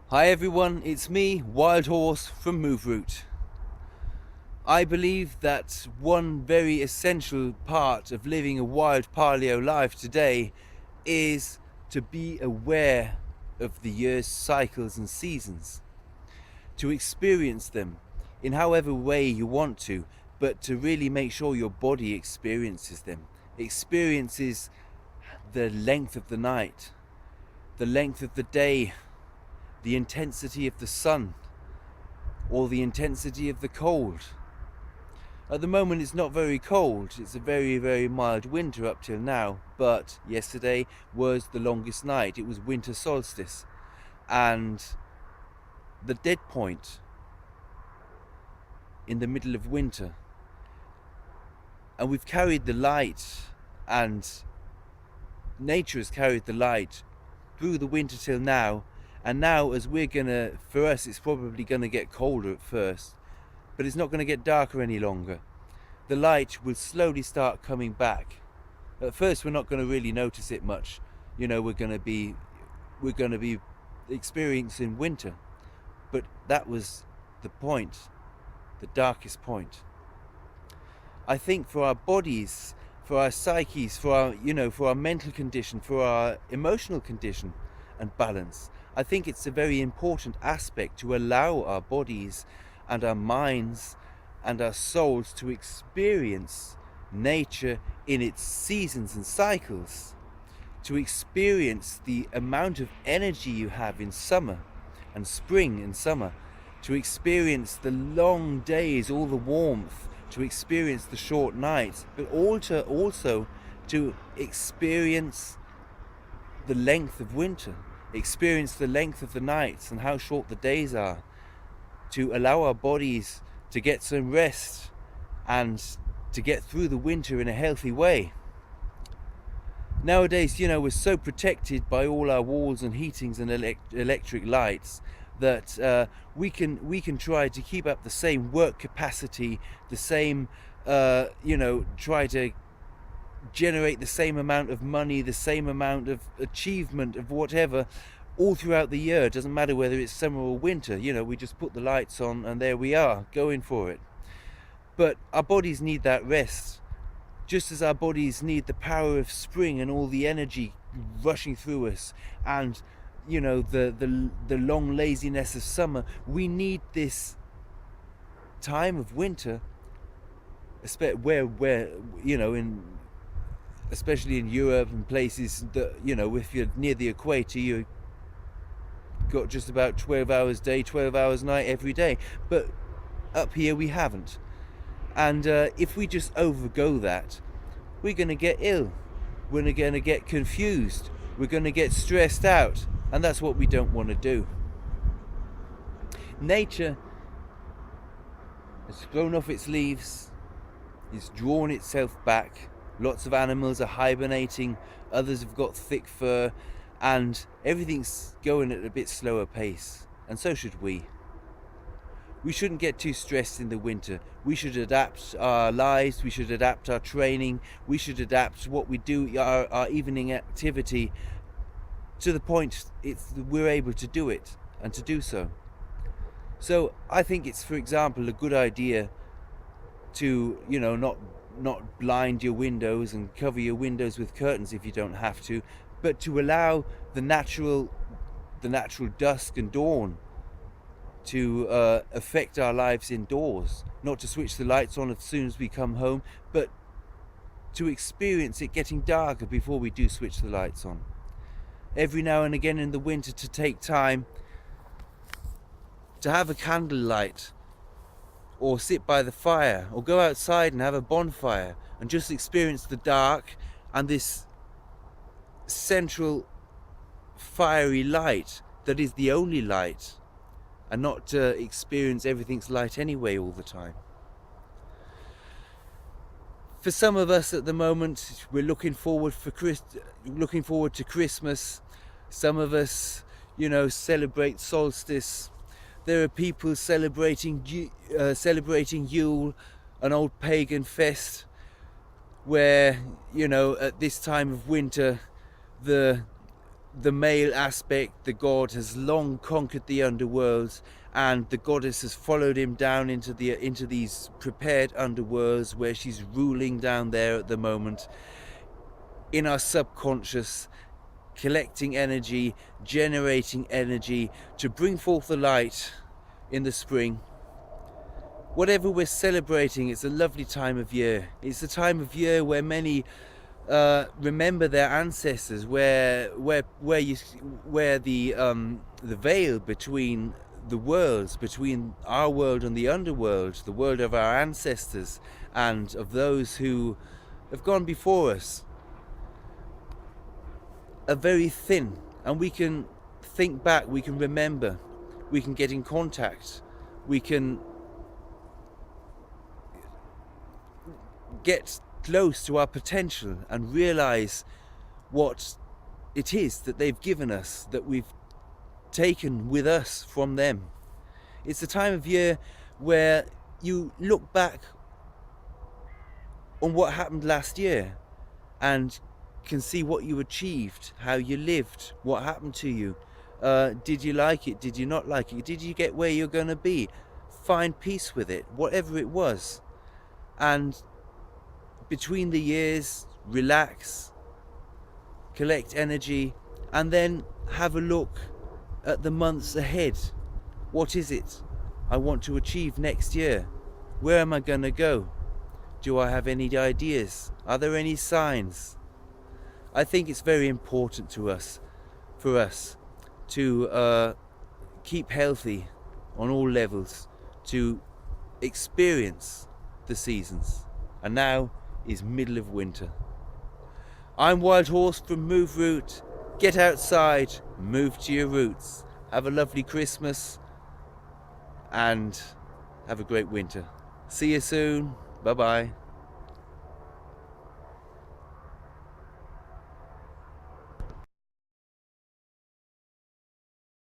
Hi everyone, it's me, Wild Horse from Moveroot. I believe that one very essential part of living a wild paleo life today is to be aware of the year's cycles and seasons, to experience them in however way you want to, but to really make sure your body experiences them, experiences the length of the night, the length of the day, the intensity of the sun, or the intensity of the cold. At the moment it's not very cold, it's a very, very mild winter up till now, but yesterday was the longest night. It was winter solstice, and the dead point in the middle of winter. And we've carried the light, and nature has carried the light through the winter till now, and now for us it's probably gonna get colder at first, but it's not going to get darker any longer. The light will slowly start coming back. At first we're not going to really notice it much. We're going to be experiencing winter. But that was the point, the darkest point. I think for our bodies, for our psyches, for our mental condition, for our emotional condition and balance, I think it's a very important aspect to allow our bodies and our minds and our souls to experience nature in its seasons and cycles, to experience the amount of energy you have in summer and spring and summer, to experience the long days, all the warmth, to experience the short nights, but also to experience the length of winter, experience the length of the nights and how short the days are, to allow our bodies to get some rest and to get through the winter in a healthy way. Nowadays, we're so protected by all our walls and heatings and electric lights that we can try to keep up the same work capacity, the same, try to generate the same amount of money, the same amount of achievement of whatever, all throughout the year. It doesn't matter whether it's summer or winter. We just put the lights on and there we are, going for it. But our bodies need that rest, just as our bodies need the power of spring and all the energy rushing through us, and the long laziness of summer. We need this time of winter, especially in Europe and places that, if you're near the equator, you got just about 12 hours day, 12 hours night every day. But up here we haven't. And if we just overgo that, we're going to get ill. We're going to get confused. We're going to get stressed out. And that's what we don't want to do. Nature has thrown off its leaves. It's drawn itself back. Lots of animals are hibernating. Others have got thick fur. And everything's going at a bit slower pace, and so should we. We shouldn't get too stressed in the winter. We should adapt our lives, we should adapt our training, we should adapt what we do, our evening activity, to the point we're able to do it, and to do so. So I think it's, for example, a good idea to, not blind your windows and cover your windows with curtains if you don't have to, but to allow the natural dusk and dawn to affect our lives indoors. Not to switch the lights on as soon as we come home, but to experience it getting darker before we do switch the lights on. Every now and again in the winter, to take time to have a candlelight, or sit by the fire, or go outside and have a bonfire and just experience the dark and this central fiery light that is the only light, and not to experience everything's light anyway all the time. For some of us at the moment, we're looking forward to Christmas. Some of us, celebrate solstice. There are people celebrating Yule, an old pagan fest, where at this time of winter the the male aspect, the god, has long conquered the underworld, and the goddess has followed him down into these prepared underworlds where she's ruling down there at the moment in our subconscious, collecting energy, generating energy to bring forth the light in the spring. Whatever we're celebrating, it's a lovely time of year. It's a time of year where many remember their ancestors, where the veil between the worlds, between our world and the underworld, the world of our ancestors and of those who have gone before us, are very thin, and we can think back, we can remember, we can get in contact, we can get close to our potential and realize what it is that they've given us, that we've taken with us from them. It's a time of year where you look back on what happened last year and can see what you achieved, how you lived, what happened to you. Did you like it? Did you not like it? Did you get where you're going to be? Find peace with it, whatever it was. And between the years, relax, collect energy, and then have a look at the months ahead. What is it I want to achieve next year? Where am I going to go? Do I have any ideas? Are there any signs? I think it's very important for us to keep healthy on all levels, to experience the seasons. And now is middle of winter. I'm Wild Horse from Moveroot. Get outside, move to your roots. Have a lovely Christmas and have a great winter. See you soon. Bye bye.